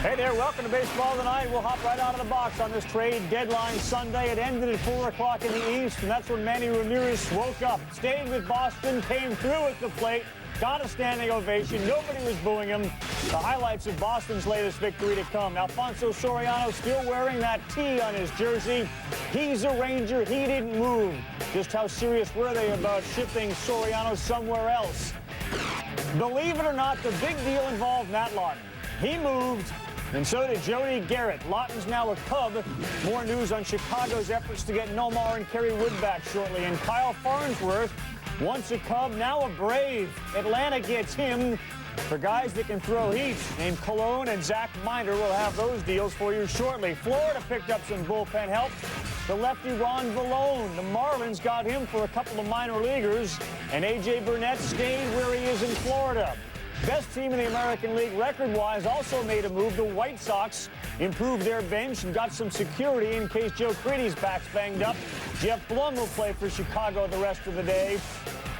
Hey there, welcome to Baseball Tonight. We'll hop right out of the box on this trade deadline Sunday. It ended at 4 o'clock in the East, and that's when Manny Ramirez woke up. Stayed with Boston, came through at the plate, got a standing ovation. Nobody was booing him. The highlights of Boston's latest victory to come. Alfonso Soriano still wearing that T on his jersey. He's a Ranger. He didn't move. Just how serious were they about shipping Soriano somewhere else? Believe it or not, the big deal involved Matt Lawton. He moved, and so did Jody Garrett. Lawton's now a Cub. More news on Chicago's efforts to get Nomar and Kerry Wood back shortly. And Kyle Farnsworth, once a Cub, now a Brave. Atlanta gets him for guys that can throw heat. Named Cologne and Zach Miner will have those deals for you shortly. Florida picked up some bullpen help. The lefty Ron Vallone. The Marlins got him for a couple of minor leaguers. And A.J. Burnett stayed where he is in Florida. Best team in the American League record-wise also made a move. The White Sox improved their bench and got some security in case Joe Creedy's back's banged up. Jeff Blum will play for Chicago the rest of the day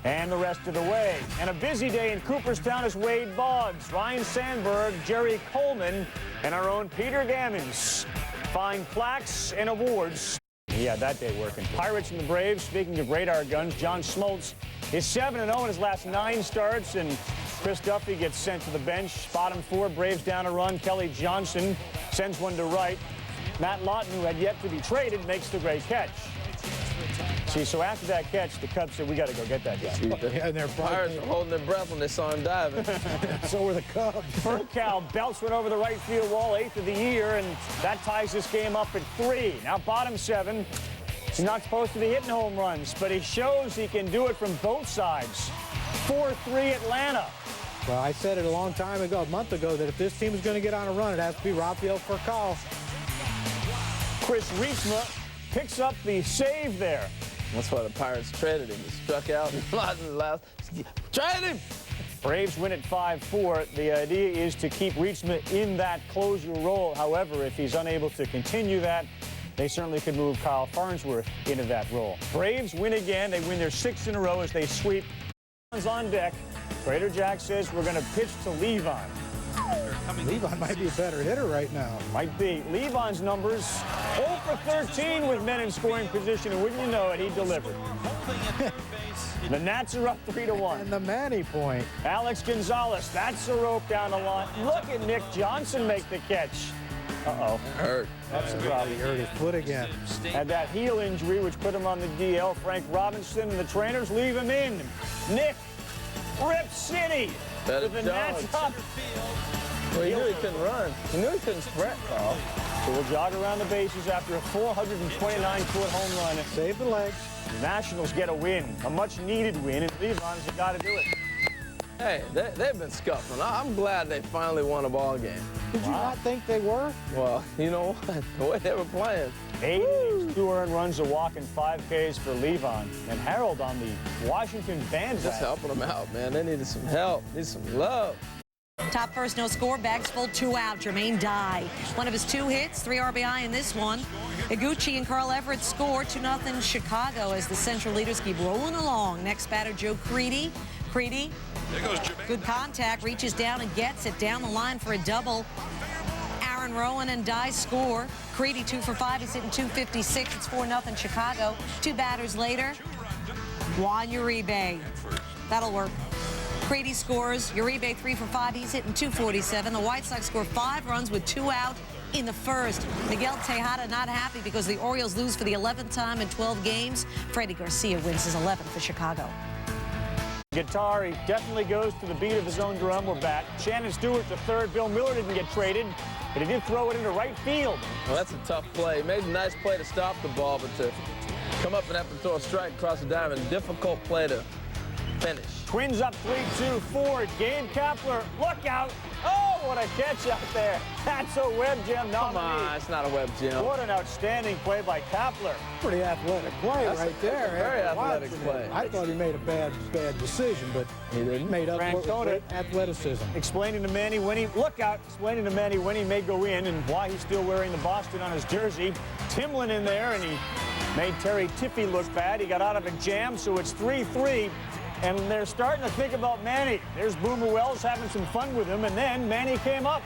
and the rest of the way. And a busy day in Cooperstown is Wade Boggs, Ryan Sandberg, Jerry Coleman, and our own Peter Gammons. Find plaques and awards. He had that day working. Pirates and the Braves, speaking of radar guns, John Smoltz is 7-0 in his last 9 starts, and Chris Duffy gets sent to the bench. Bottom 4, Braves down a run. Kelly Johnson sends one to right. Matt Lawton, who had yet to be traded, makes the great catch. See, so after that catch, the Cubs said, we got to go get that guy. And their Pirates were holding their breath when they saw him diving. So were the Cubs. Furcal belts one over the right field wall, 8th of the year, and that ties this game up at 3. Now bottom 7. He's not supposed to be hitting home runs, but he shows he can do it from both sides. 4-3 Atlanta. Well, I said it a long time ago, a month ago, that if this team is going to get on a run, it has to be Rafael Furcal. Chris Reisma picks up the save there. That's why the Pirates traded him. He struck out in the last. Trade him! Braves win at 5-4. The idea is to keep Reisma in that closure role. However, if he's unable to continue that, they certainly could move Kyle Farnsworth into that role. Braves win again. They win their 6th in a row as they sweep. On deck. Trader Jack says we're going to pitch to Levon. Levon might be a better hitter right now. Might be. Levon's numbers 0 for 13 with men in scoring position, and wouldn't you know it, he delivered. The Nats are up 3-1. And the Manny point. Alex Gonzalez, that's a rope down the line. Look at Nick Johnson make the catch. Uh-oh. Hurt. That's a problem. He hurt his foot again. Had that heel injury, which put him on the DL. Frank Robinson and the trainers leave him in. Nick, Rip City. Better with the Nats up. Well, he knew he couldn't run. He knew he couldn't sprint, Carl. So we'll jog around the bases after a 429-foot home run. Save the legs. The Nationals get a win, a much-needed win, and Levon's got to do it. Hey, they've been scuffling. I'm glad they finally won a ball game. Did you not think they were? Well, you know what? The way they were playing. 8 innings, 2 earned runs, a walk, and 5 Ks for Levon. And Harold on the Washington bandwagon. Just helping them out, man. They needed some help, needed some love. Top first, no score. Bags full, 2 out. Jermaine Dye. One of his 2 hits, 3 RBI in this one. Iguchi and Carl Everett score 2-0 Chicago as the Central leaders keep rolling along. Next batter, Joe Creedy. Creedy, good contact, reaches down and gets it down the line for a double. Aaron Rowan and Dye score. Creedy 2 for 5. He's hitting .256. It's 4-0 Chicago. 2 batters later, Juan Uribe. That'll work. Creedy scores. Uribe 3 for 5. He's hitting .247. The White Sox score 5 runs with 2 out in the first. Miguel Tejada not happy because the Orioles lose for the 11th time in 12 games. Freddie Garcia wins his 11th for Chicago. Guitar, he definitely goes to the beat of his own drum. We're back. Shannon Stewart to third. Bill Miller didn't get traded, but he did throw it into right field. Well, that's a tough play. He made a nice play to stop the ball, but to come up and have to throw a strike across the diamond, difficult play to finish. Twins up 3-2. Ford, Gabe Kapler, look out. Oh, what a catch out there. That's a Web Gem nominee. Come on, it's not a Web Gem. What an outstanding play by Kapler. Pretty athletic play right there. Very athletic play. I thought he made a bad decision, but he didn't. Made up for it with athleticism. Explaining to Manny when he, look out, explaining to Manny when he may go in and why he's still wearing the Boston on his jersey. Timlin in there, and he made Terry Tiffey look bad. He got out of a jam, so it's 3-3. And they're starting to think about Manny. There's Boomer Wells having some fun with him, and then Manny came up.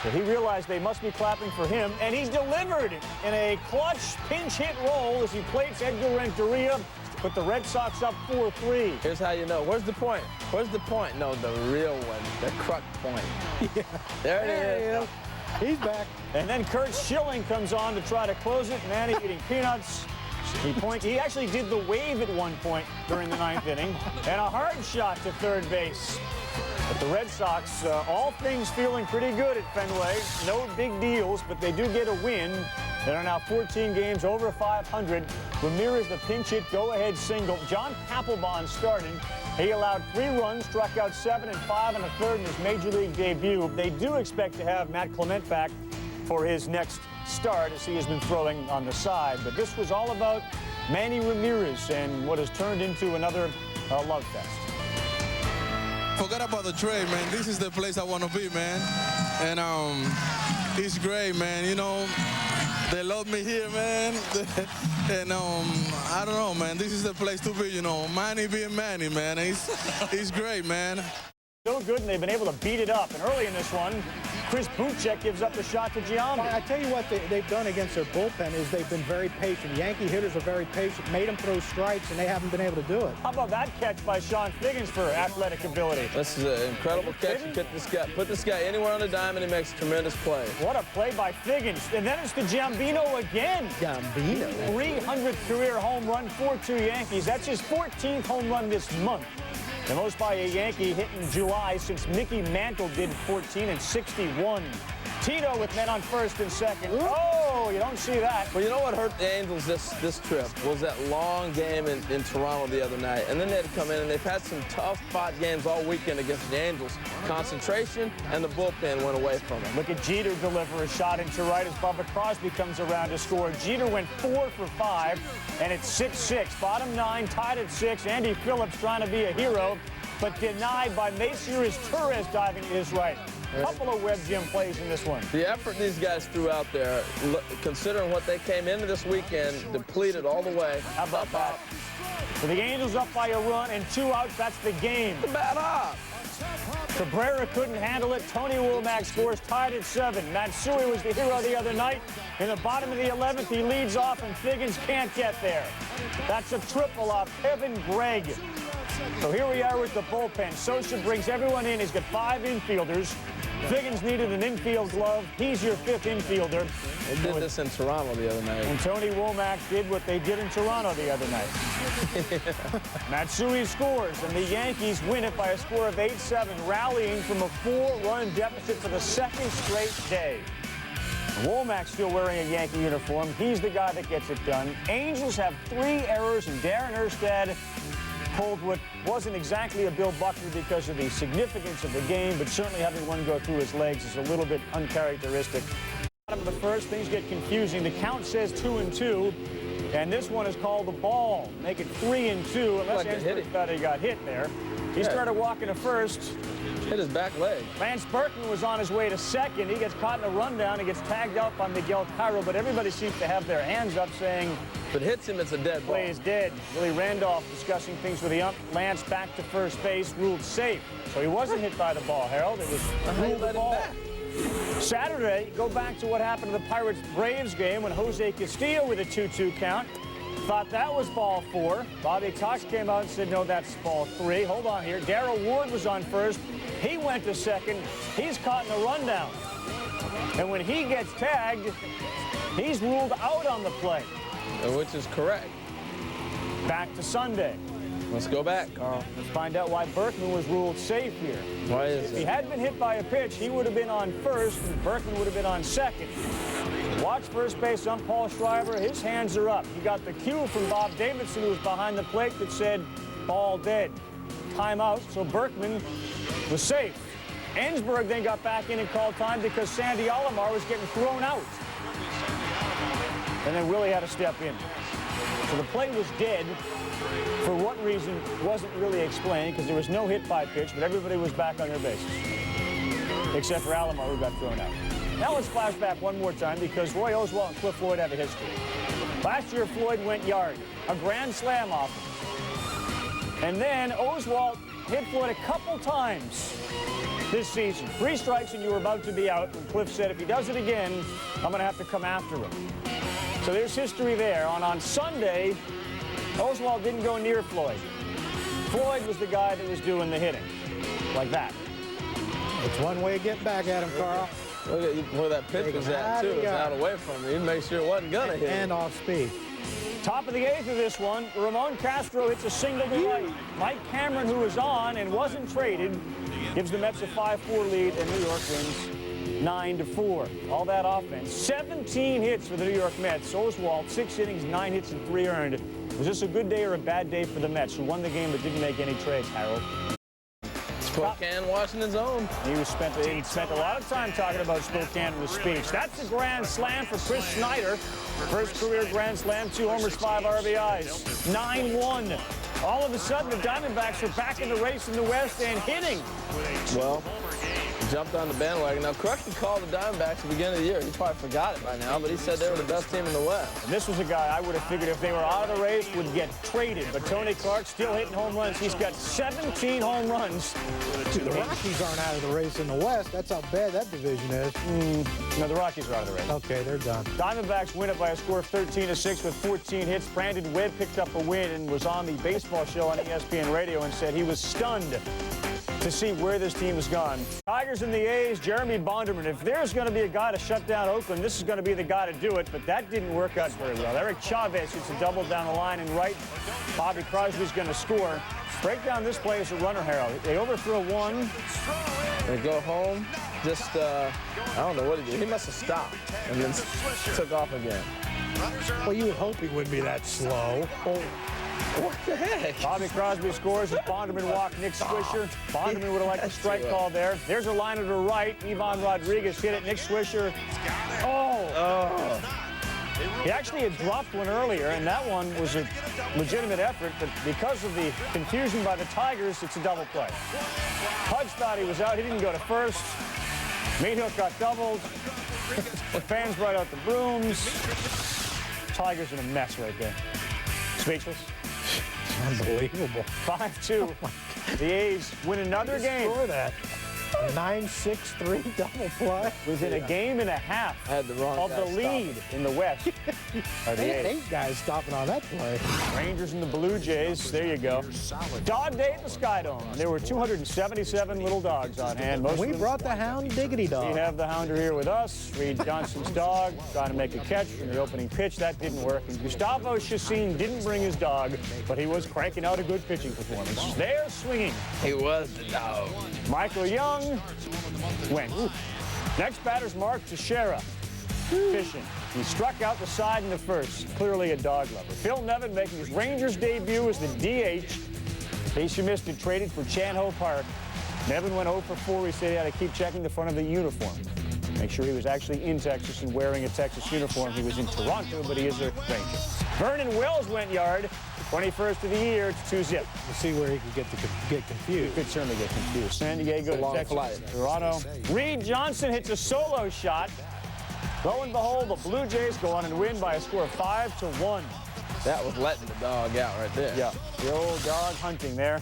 So he realized they must be clapping for him, and he delivered in a clutch pinch hit roll as he plates Edgar Renteria, put the Red Sox up 4-3. Here's how you know. Where's the point? Where's the point? No, the real one, the Kruk point. Yeah. There it is. He's back. And then Kurt Schilling comes on to try to close it. Manny eating peanuts. He actually did the wave at one point during the 9th inning, and a hard shot to third base. But the Red Sox, all things feeling pretty good at Fenway. No big deals, but they do get a win. They are now 14 games over 500. Ramirez, the pinch hit go-ahead single. John Papelbon started. He allowed 3 runs, struck out 7 and 5 and a third in his major league debut. They do expect to have Matt Clement back for his next start, as he has been throwing on the side. But this was all about Manny Ramirez and what has turned into another love fest. Forget about the trade, man. This is the place I want to be, man. And it's great, man. You know, they love me here, man. And I don't know, man. This is the place to be, you know. Manny being Manny, man. He's great, man. So good, and they've been able to beat it up. And early in this one, Chris Buchek gives up the shot to Giambi. I tell you what they've done against their bullpen is they've been very patient. Yankee hitters are very patient, made them throw strikes, and they haven't been able to do it. How about that catch by Sean Figgins for athletic ability? This is an incredible catch. Put this guy anywhere on the diamond, he makes a tremendous play. What a play by Figgins. And then it's to Giambino again. Giambino. 300th career home run, 4-2 Yankees. That's his 14th home run this month. The most by a Yankee hit in July since Mickey Mantle did 14 and 61. Tito with men on first and second. Oh, you don't see that. Well, you know what hurt the Angels this trip was that long game in Toronto the other night. And then they had to come in, and they've had some tough spot games all weekend against the Angels. Concentration and the bullpen went away from them. Look at Jeter deliver a shot into right as Bubba Crosby comes around to score. Jeter went 4 for 5, and it's 6-6. Bottom 9, tied at 6. Andy Phillips trying to be a hero, but denied by Macias Torres diving to his right. Couple of web gym plays in this one. The effort these guys threw out there, considering what they came into this weekend, depleted all the way. How about that? So the Angels up by a run and 2 outs. That's the game. The bat up. Cabrera couldn't handle it. Tony Womack scores, tied at 7. Matsui was the hero the other night. In the bottom of the 11th, he leads off, and Figgins can't get there. That's a triple off Kevin Gregg. So here we are with the bullpen. Sosa brings everyone in. He's got 5 infielders. Figgins needed an infield glove. He's your 5th infielder. They did this in Toronto the other night. And Tony Womack did what they did in Toronto the other night. Matsui scores, and the Yankees win it by a score of 8-7, rallying from a 4-run deficit for the 2nd straight day. Womack's still wearing a Yankee uniform. He's the guy that gets it done. Angels have 3 errors, and Darren Erstad pulled what wasn't exactly a Bill Buckner because of the significance of the game, but certainly having one go through his legs is a little bit uncharacteristic. Bottom of the first, things get confusing. The count says 2-2, and this one is called the ball. Make it 3-2, unless Ensberg thought he got hit there. He started walking to first. Hit his back leg. Lance Berkman was on his way to second. He gets caught in a rundown. He gets tagged up by Miguel Cairo, but everybody seems to have their hands up saying, if it hits him, it's a dead ball. Play is dead. Willie Randolph discussing things with the ump. Lance back to first base, ruled safe. So he wasn't hit by the ball, Harold. It was ruled the ball. Saturday, go back to what happened to the Pirates-Braves game when Jose Castillo with a 2-2 count. Thought that was ball 4. Bobby Cox came out and said, no, that's ball 3. Hold on here. Darrell Ward was on first. He went to second. He's caught in a rundown. And when he gets tagged, he's ruled out on the play. Which is correct. Back to Sunday. Let's go back, Carl. Let's find out why Berkman was ruled safe here. Why is it? If he had been hit by a pitch, he would have been on first, and Berkman would have been on second. Watch first base ump Paul Schreiber. His hands are up. He got the cue from Bob Davidson, who was behind the plate, that said, ball dead. Timeout, so Berkman was safe. Ensberg then got back in and called time because Sandy Alomar was getting thrown out. And then Willie had to step in. So the play was dead. For what reason wasn't really explained, because there was no hit by pitch, but everybody was back on their bases. Except for Alomar, who got thrown out. Now let's flash back one more time, because Roy Oswalt and Cliff Floyd have a history. Last year, Floyd went yard. A grand slam off him. And then Oswalt hit Floyd a couple times. this season. 3 strikes and you were about to be out when Cliff said if he does it again, I'm going to have to come after him. So there's history there. On Sunday, Oswalt didn't go near Floyd. Floyd was the guy that was doing the hitting. Like that. It's one way to get back at him, Carl. Look at where that pitch was at, too. It was out away from him. He made sure it wasn't going to hit him. And off speed. Top of the 8th of this one, Ramon Castro hits a single to right. Mike Cameron, who was on and wasn't traded, gives the Mets a 5-4 lead, and New York wins 9-4. All that offense. 17 hits for the New York Mets. Oswalt, 6 innings, 9 hits, and 3 earned. Was this a good day or a bad day for the Mets, who won the game but didn't make any trades, Harold? Spokane, Washington's own. He spent a lot of time talking about Spokane in his speech. That's a grand slam for Chris Snyder. First career grand slam, 2 homers, 5 RBIs. 9-1. All of a sudden, the Diamondbacks are back in the race in the West and hitting. Well, jumped on the bandwagon. Now, Crucky called the Diamondbacks at the beginning of the year. He probably forgot it by now, but he said they were the best team in the West. And this was a guy I would have figured if they were out of the race would get traded. But Tony Clark still hitting home runs. He's got 17 home runs. Dude, the Rockies aren't out of the race in the West. That's how bad that division is. No, the Rockies are out of the race. Okay, they're done. Diamondbacks win it by a score of 13-6 with 14 hits. Brandon Webb picked up a win and was on the baseball show on ESPN Radio and said he was stunned to see where this team has gone. Tigers and the A's, Jeremy Bonderman. If there's going to be a guy to shut down Oakland, this is going to be the guy to do it, but that didn't work out very well. Eric Chavez hits a double down the line and right. Bobby Crosby's going to score. Break down this play as a runner, Harold. They overthrow one. They go home. Just, I don't know what he did. He must have stopped and then took off again. Well, you would hope he wouldn't be that slow. What the heck? Bobby Crosby scores as Bonderman walked Nick Swisher. Bonderman would have liked a strike call there. There's a liner to right. Ivan Rodriguez hit it. Nick Swisher. Oh. He actually had dropped one earlier, and that one was a legitimate effort, but because of the confusion by the Tigers, it's a double play. Pudge thought he was out. He didn't go to first. Meathook got doubled. The fans brought out the brooms. Tigers in a mess right there. Speechless. Unbelievable. 5-2. The A's win another game. Score that. 9-6-3 double play. Within a game and a half I had the wrong of the lead in the West. Are the A's. 8 guys stopping on that play. Rangers and the Blue Jays. There you go. Dog day at the Skydome. There were 277 little dogs on hand. Most We brought the Hound Diggity Dog. We have the Hounder here with us. Reed Johnson's dog trying to make a catch from the opening pitch. That didn't work. And Gustavo Chacin didn't bring his dog, but he was cranking out a good pitching performance. They're swinging. He was the dog. Michael Young went. Next batter's Mark Teixeira. Fishing. He struck out the side in the first. Clearly a dog lover. Phil Nevin making his Rangers debut as the DH. Casey Mister traded for Chan-Ho Park. Nevin went 0 for 4. He said he had to keep checking the front of the uniform. Make sure he was actually in Texas and wearing a Texas uniform. He was in Toronto, but he is a Ranger. Vernon Wells went yard. 21st of the year, it's 2-zip. We'll see where he could get confused. He could certainly get confused. San Diego to Texas, flight. Toronto. Reed Johnson hits a solo shot. Lo and behold, the Blue Jays go on and win by a score of 5-1. That was letting the dog out right there. Yeah, the old dog hunting there.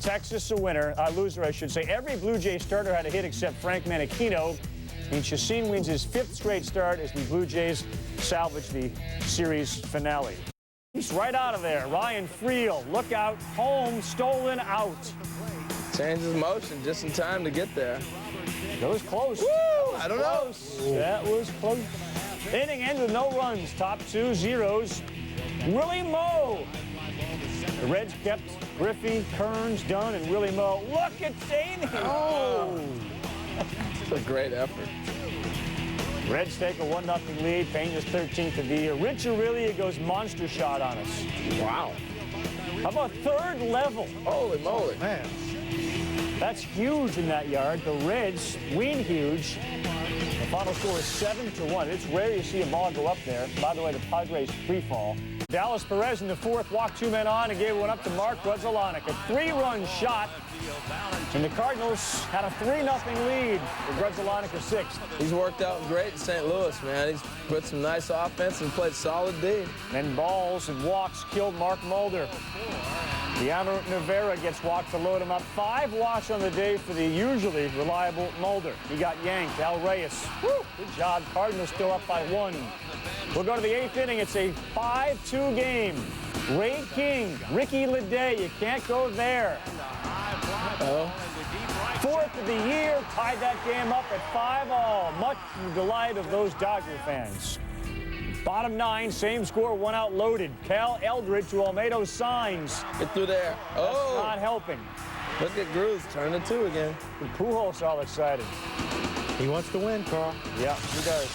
Texas a winner, loser, I should say. Every Blue Jay starter had a hit except Frank Menechino. And Chacin wins his 5th straight start as the Blue Jays salvage the series finale. He's right out of there. Ryan Friel, look out, home, stolen out. Changes motion just in time to get there. That was close. Woo! I don't know. That was close. Inning ends with no runs. Top 2 zeros. Willie Moe. The Reds kept Griffey, Kearns, Dunn, and Willie Moe. Look at Daney. Oh! It's a great effort. Reds take a 1-0 lead. Pena's 13th of the year. Rich Aurelia goes monster shot on us. Wow. How about 3rd level? Holy moly. Man. That's huge in that yard. The Reds win huge. The final score is 7-1. It's rare you see a ball go up there. By the way, the Padres free fall. Dallas Perez in the 4th walked 2 men on and gave one up to Mark Grudzielanek. A 3-run shot. And the Cardinals had a 3-0 lead with Grudzielanek at 6th. He's worked out great in St. Louis, man. He's put some nice offense and played solid D. Then balls and walks killed Mark Mulder. Deanna Rivera gets walked to load him up. 5 walks on the day for the usually reliable Mulder. He got yanked. Al Reyes. Woo, good job. Cardinals still up by 1. We'll go to the 8th inning. It's a 5-2 game. Ray King, Ricky Leday. You can't go there. 4th of the year. Tied that game up at 5-all. Much to the delight of those Dodger fans. Bottom 9, same score, 1 out loaded. Cal Eldridge to Olmedo signs. Get through there. Oh, Not helping. look at Cruz turn it 2 again. Pujols all excited. He wants to win, Carl. Yeah, he does.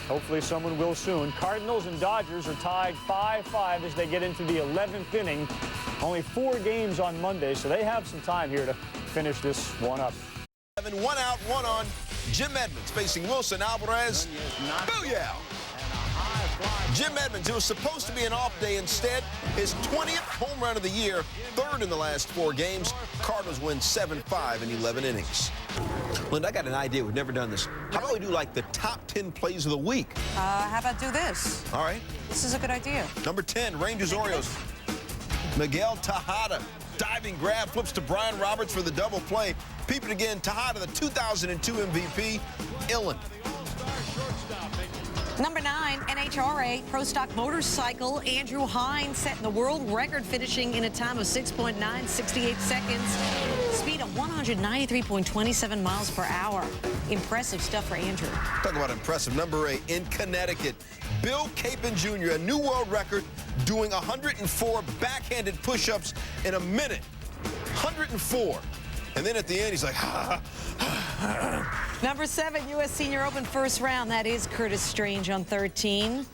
Hopefully someone will soon. Cardinals and Dodgers are tied 5-5 as they get into the 11th inning. Only 4 games on Monday, so they have some time here to finish this one up. 1 out, 1 on. Jim Edmonds facing Wilson Alvarez. Booyah! Jim Edmonds, it was supposed to be an off day. Instead, his 20th home run of the year, 3rd in the last 4 games. Cardinals win 7-5 in 11 innings. Linda, I got an idea. We've never done this. How about we do like the top 10 plays of the week? How about do this? All right. This is a good idea. Number 10, Rangers-Orioles. Miguel Tejada, diving grab, flips to Brian Roberts for the double play. Peep it again, Tejada, the 2002 MVP, Illin. Number 9, NHRA Pro Stock Motorcycle. Andrew Hines setting the world record, finishing in a time of 6.968 seconds. Speed of 193.27 miles per hour. Impressive stuff for Andrew. Talk about impressive. Number 8, in Connecticut, Bill Capon Jr., a new world record, doing 104 backhanded push-ups in a minute. 104. And then at the end, he's like, Number 7, U.S. Senior Open first round. That is Curtis Strange on 13.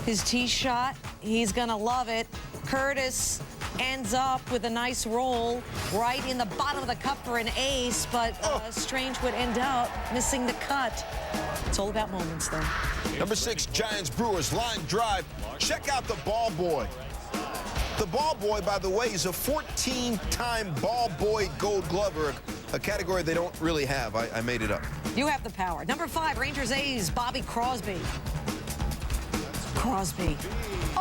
His tee shot, he's going to love it. Curtis ends up with a nice roll right in the bottom of the cup for an ace, but Strange would end up missing the cut. It's all about moments, though. Number 6, Giants Brewers, line drive. Check out the ball boy. The ball boy, by the way, is a 14-time ball boy gold glover, a category they don't really have. I made it up. You have the power. Number 5, Rangers A's, Bobby Crosby. Crosby,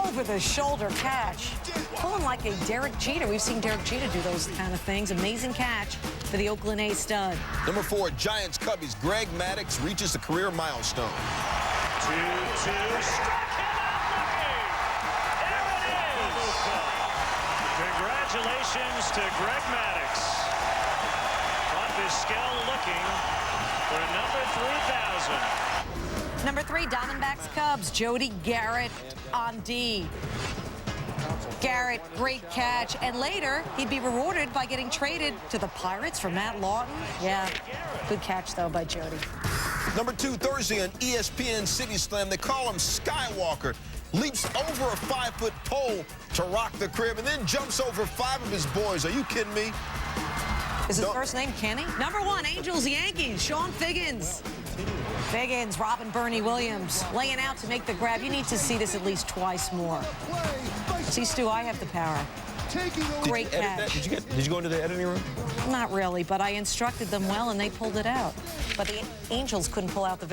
over the shoulder catch. Pulling like a Derek Jeter. We've seen Derek Jeter do those kind of things. Amazing catch for the Oakland A's stud. Number 4, Giants Cubbies, Greg Maddux reaches the career milestone. 2-2, struck him out looking. There it is. Congratulations to Greg Maddux. On Vizquel looking for number 3,000. Number 3, Diamondbacks Cubs, Jody Garrett on D. Garrett, great catch, and later he'd be rewarded by getting traded to the Pirates for Matt Lawton. Yeah, good catch though by Jody. Number 2, Thursday on ESPN City Slam, they call him Skywalker. Leaps over a 5-foot pole to rock the crib and then jumps over 5 of his boys. Are you kidding me? Is his first name Kenny? Number 1, Angels Yankees, Sean Figgins. Figgins, Robin Bernie Williams laying out to make the grab. You need to see this at least twice more. See, Stu, I have the power. Great catch. Did you go into the editing room? Not really, but I instructed them well and they pulled it out. But the Angels couldn't pull out the victory.